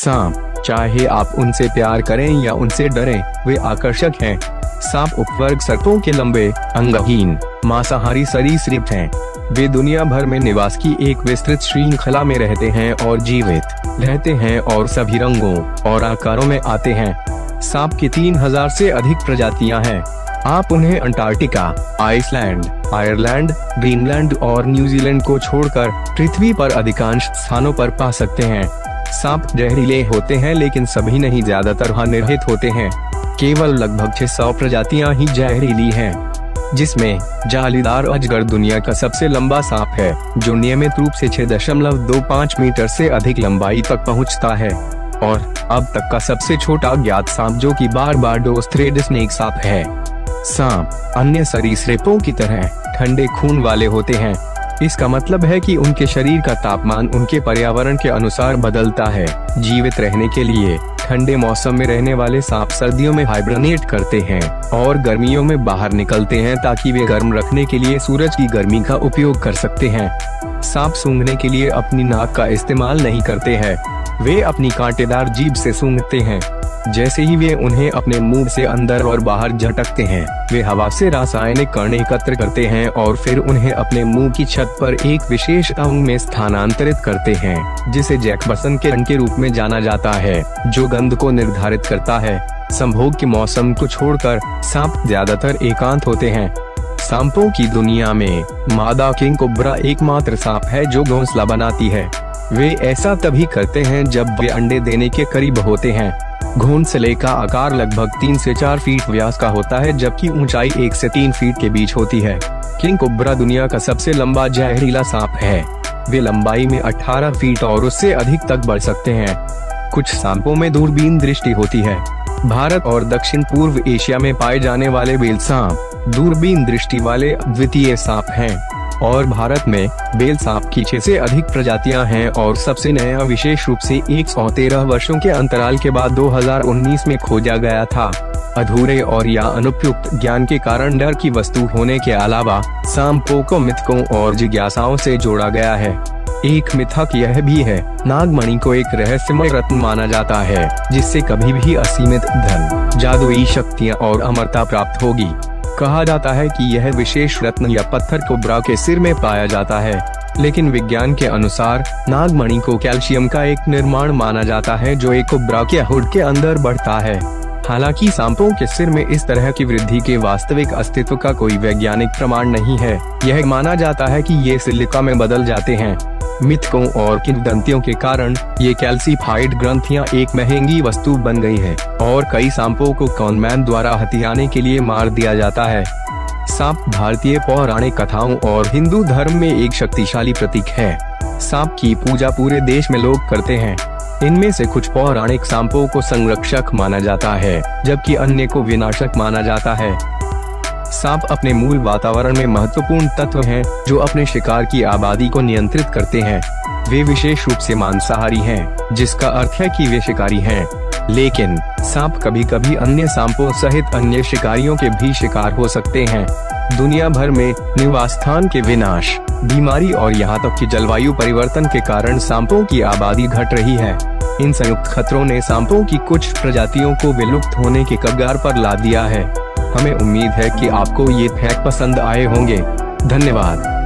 सांप, चाहे आप उनसे प्यार करें या उनसे डरें, वे आकर्षक हैं। सांप उपवर्ग सर्पों के लंबे, अंगहीन, मांसाहारी सरीसृप हैं। वे दुनिया भर में निवास की एक विस्तृत श्रृंखला में रहते हैं और जीवित रहते हैं और सभी रंगों और आकारों में आते हैं। सांप की 3000 से अधिक प्रजातियां हैं। आप उन्हें अंटार्कटिका, आइसलैंड, आयरलैंड, ग्रीनलैंड और न्यूजीलैंड को छोड़कर पृथ्वी पर अधिकांश स्थानों पर पा सकते हैं। सांप जहरीले होते हैं लेकिन सभी नहीं, ज्यादातर हानिरहित होते हैं। केवल लगभग 600 प्रजातियां ही जहरीली हैं, जिसमें जालीदार अजगर दुनिया का सबसे लंबा सांप है, जो नियमित रूप से 6.25 मीटर से अधिक लंबाई तक पहुंचता है। और अब तक का सबसे छोटा ज्ञात सांप जो कि बारबाडोस थ्रेड स्नेक सांप है। सांप अन्य सरीसृपों की तरह ठंडे खून वाले होते हैं। इसका मतलब है कि उनके शरीर का तापमान उनके पर्यावरण के अनुसार बदलता है। जीवित रहने के लिए ठंडे मौसम में रहने वाले सांप सर्दियों में हाइब्रनेट करते हैं और गर्मियों में बाहर निकलते हैं ताकि वे गर्म रखने के लिए सूरज की गर्मी का उपयोग कर सकते हैं। सांप सूंघने के लिए अपनी नाक का इस्तेमाल नहीं करते हैं, वे अपनी कांटेदार जीभ से सूंघते हैं। जैसे ही वे उन्हें अपने मुंह से अंदर और बाहर झटकते हैं, वे हवा से रासायनिक कण एकत्र करते हैं और फिर उन्हें अपने मुंह की छत पर एक विशेष अंग में स्थानांतरित करते हैं, जिसे जैकबसन के रंग के रूप में जाना जाता है, जो गंध को निर्धारित करता है। संभोग के मौसम को छोड़कर सांप ज्यादातर एकांत होते हैं। सांपों की दुनिया में मादा किंग कोब्रा एकमात्र सांप है जो घोंसला बनाती है। वे ऐसा तभी करते हैं जब वे अंडे देने के करीब होते हैं। घोंसले का आकार लगभग 3 से 4 फीट व्यास का होता है, जबकि ऊंचाई 1 से 3 फीट के बीच होती है। किंग कोब्रा दुनिया का सबसे लंबा जहरीला सांप है। वे लंबाई में 18 फीट और उससे अधिक तक बढ़ सकते हैं। कुछ सांपों में दूरबीन दृष्टि होती है। भारत और दक्षिण पूर्व एशिया में पाए जाने वाले बेल सांप दूरबीन दृष्टि वाले अद्वितीय सांप हैं, और भारत में बेल सांप की 6 से अधिक प्रजातियां हैं और सबसे नया विशेष रूप से 113 वर्षों के अंतराल के बाद 2019 में खोजा गया था। अधूरे और या अनुपयुक्त ज्ञान के कारण डर की वस्तु होने के अलावा सांपों को मिथकों और जिज्ञासाओं से जोड़ा गया है। एक मिथक यह भी है, नागमणि को एक रहस्यमय रत्न माना जाता है, जिससे कभी भी असीमित धन, जादुई शक्तियाँ और अमरता प्राप्त होगी। कहा जाता है कि यह विशेष रत्न या पत्थर कोब्रा के सिर में पाया जाता है, लेकिन विज्ञान के अनुसार नागमणि को कैल्शियम का एक निर्माण माना जाता है जो एक कोब्रा के हुड के अंदर बढ़ता है। हालांकि सांपों के सिर में इस तरह की वृद्धि के वास्तविक अस्तित्व का कोई वैज्ञानिक प्रमाण नहीं है। यह माना जाता है कि ये सिलिका में बदल जाते हैं। मिथकों और किंवदंतियों के कारण ये कैल्सीफाइड ग्रंथियां एक महंगी वस्तु बन गई है और कई सांपों को कॉनमैन द्वारा हथियाने के लिए मार दिया जाता है। सांप भारतीय पौराणिक कथाओं और हिंदू धर्म में एक शक्तिशाली प्रतीक है। सांप की पूजा पूरे देश में लोग करते हैं। इनमें से कुछ पौराणिक सांपों को संरक्षक माना जाता है, जबकि अन्य को विनाशक माना जाता है। सांप अपने मूल वातावरण में महत्वपूर्ण तत्व हैं, जो अपने शिकार की आबादी को नियंत्रित करते हैं। वे विशेष रूप से मांसाहारी हैं, जिसका अर्थ है कि वे शिकारी हैं। लेकिन सांप कभी कभी अन्य सांपों सहित अन्य शिकारियों के भी शिकार हो सकते हैं। दुनिया भर में निवास स्थान के विनाश, बीमारी और यहाँ तक कि जलवायु परिवर्तन के कारण सांपों की आबादी घट रही है। इन संयुक्त खतरों ने सांपों की कुछ प्रजातियों को विलुप्त होने के कगार पर ला दिया है। हमें उम्मीद है कि आपको ये फैक्ट पसंद आए होंगे। धन्यवाद।